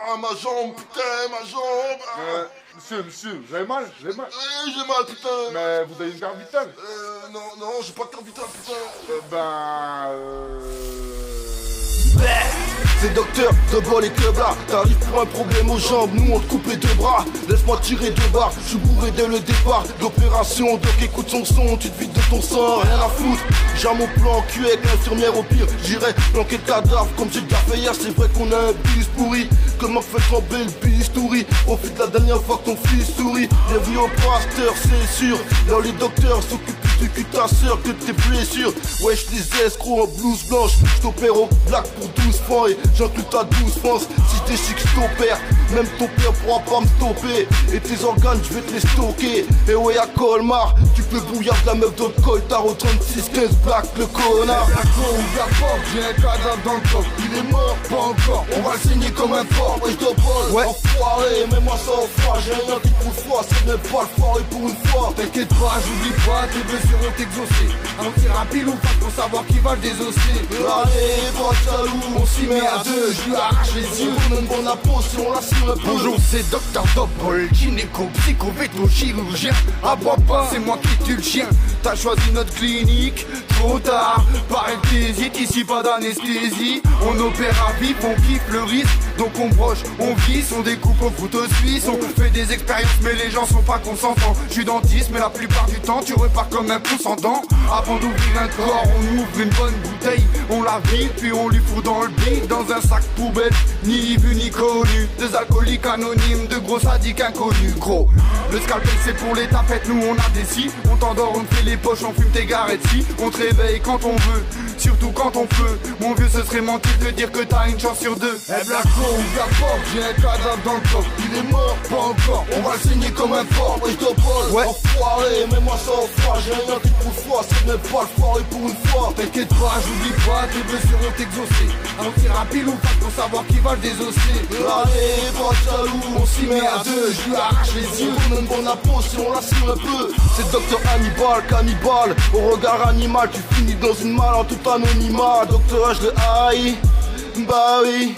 Ah, ma jambe, putain, ma jambe. Monsieur, vous avez mal? Vous avez mal? J'ai mal, putain. Mais vous avez une carte vitale? Non, j'ai pas de carte vitale, putain. C'est docteur, de bol et club là. T'arrives pour un problème aux jambes, nous on te coupe les deux bras. Laisse-moi tirer deux barres, je suis bourré dès le départ d'opération. Doc écoute son son, tu te vides de ton sang, rien à foutre. J'ai mon plan cul avec l'infirmière au pire. J'irai planquer le cadavre comme j'ai déjà fait hier. C'est vrai qu'on a un bis pourri, comment fait trembler le bistouri. Profite la dernière fois que ton fils sourit. Bienvenue au pasteur, c'est sûr. Là les docteurs s'occupent plus du cul de ta soeur que de tes blessures. Wesh les escrocs en blouse blanche, j't'opère au black pour 12 francs et j'inclus ta 12 France. Si t'es chic j't'opère, même ton père pourra pas me stopper. Et tes organes je vais te les stocker. Et ouais à Colmar, tu peux bouillard de la meuf d'autre coltard au 36-15 black le connard. Ouvre la porte, j'ai un cadavre dans le coffre. Il est mort, pas encore, on va le saigner comme un porc. Ouais j't'opole, enfoiré, mets-moi ça au froid. J'ai rien qui trouve froid, c'est même pas le foiré pour une fois. T'inquiète pas, j'oublie pas, tes blessures ont exaucé. Un tir à pile ou pas pour savoir qui va le désosser. Allez, pas de jaloux, On s'y met à deux, je lui arrache les yeux. Même bon la potion, la cire un peu. Bonjour, c'est Docteur Doppel, gynéco, psycho, véto, chirurgien. Aboie pas, c'est moi qui tue le chien. T'as choisi notre clinique, trop tard. Paraît que t'hésites, ici pas d'anesthésie. On opère à vif, on kiffe le risque. Donc on broche, on visse, on découpe au couteau suisse. On fait des expériences, mais les gens sont pas consentants. Je suis dentiste, mais la plupart du temps, tu repars comme un consentant. Avant d'ouvrir un corps, on ouvre une bonne bouteille. On la vide, puis on lui fout dans le bide. Dans un sac poubelle, ni vu ni connu. Des alcooliques anonymes, de gros sadiques inconnus. Gros, le scalpel c'est pour les tapettes, nous on a des scies. On t'endort, on te fait les poches, on fume tes garettes si. On te réveille quand on veut, surtout quand on peut. Mon vieux, ce serait mentir de dire que t'as une chance sur deux. Eh Blacko, ouvre la porte, j'ai un cadavre dans le coffre. Il est mort, pas encore, on va le saigner comme un porc. Ouais j't'opole, enfoiré, mets-moi ça au froid. J'ai rien qui trouve froid, c'est même pas le foiré pour une fois. T'inquiète pas, j'oublie pas, tes blessures ont exaucé. Un tir à pile ou pas pour savoir qui va le désosser. Allez, pas de jaloux, On s'y met à deux, je lui arrache les yeux. Même bon la potion, la cire un peu. C'est Docteur Hannibal, cannibale. Au regard animal, tu finis dans une malle en tout anonymat. Docteur H le haï, bah oui.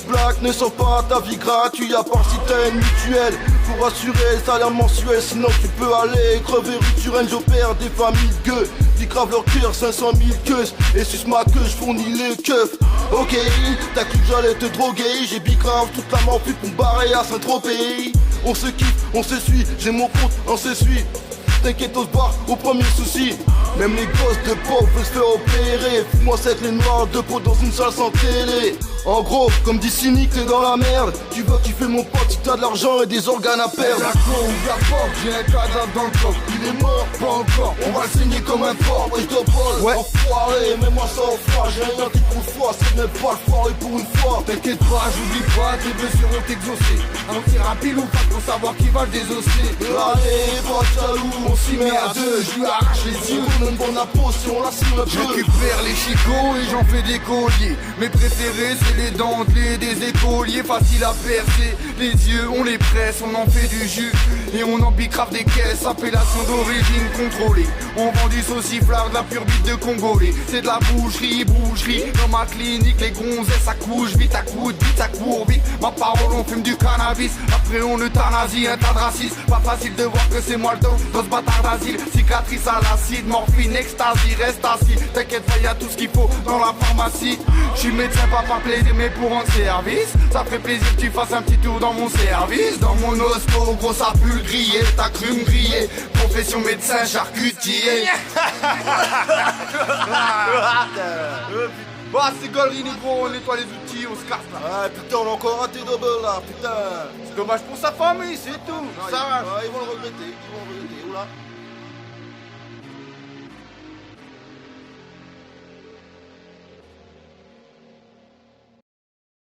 Black ne sort pas ta vie gratuite, à part si t'as une mutuelle pour assurer le salaire mensuel. Sinon tu peux aller crever rue j'opère des familles de gueux qui gravent leur cœur 500 000 queues. Et suce ma queue, je fournis les keufs. Ok, t'as cru que j'allais te droguer. J'ai bicrave toute la morphine pour me barrer à Saint-Tropez. On se kiffe, on se suit, j'ai mon compte, on se suit. T'inquiète, on se barre au premier souci. Même les gosses de pauvres veulent se faire opérer. Fous-moi cette les noirs de peau dans une salle sans télé. En gros, comme dit Cynique, t'es dans la merde. Tu vas kiffer mon pote si t'as de l'argent et des organes à perdre. Blacko, ouvre la porte, j'ai un cadavre dans le coffre. Il est mort, pas encore, on va le saigner comme un porc. Ouais j't'opole, enfoiré, mets-moi ça au froid. J'ai rien qui trouve froid, c'est même pas le foiré pour une fois. T'inquiète pas, j'oublie pas, tes blessures ont exaucé. Un tir à pile ou pas pour savoir qui va le désosser. Allez, pas de jaloux, On s'y met à deux, je lui arrache les yeux. Même bon la potion, la cire un Je peu. récupère les chicots et j'en fais des colliers. Mes préférés c'est les dentelés, des écoliers faciles à percer. Les yeux on les presse, on en fait du jus. Et on en bicrave des caisses, appellation d'origine contrôlée. On vend du sauciflard, de la pure bite de congolais. C'est de la boucherie. Dans ma clinique les gonzesses ça couche vite, à coup de bite, ça court vite. Ma parole on fume du cannabis, après on euthanasie un tas de racistes. Pas facile de voir que c'est moi le dos dans ce bâtard d'asile. Cicatrice à l'acide, morphine, ecstasy, reste assis. T'inquiète pas, y'a tout ce qu'il faut dans la pharmacie. J'suis médecin pas par plaisir mais pour rendre service. Ça ferait plaisir que tu fasses un petit tour dans mon service. Dans mon hosto, gros ça pue le griller. T'as cru me griller, profession médecin charcutier. Bah c'est galerie négro, on nettoie les outils, on se casse là. Ah putain, on a encore raté double là, putain. C'est dommage pour sa famille, c'est tout. Ça va. Ils vont le regretter, Oula.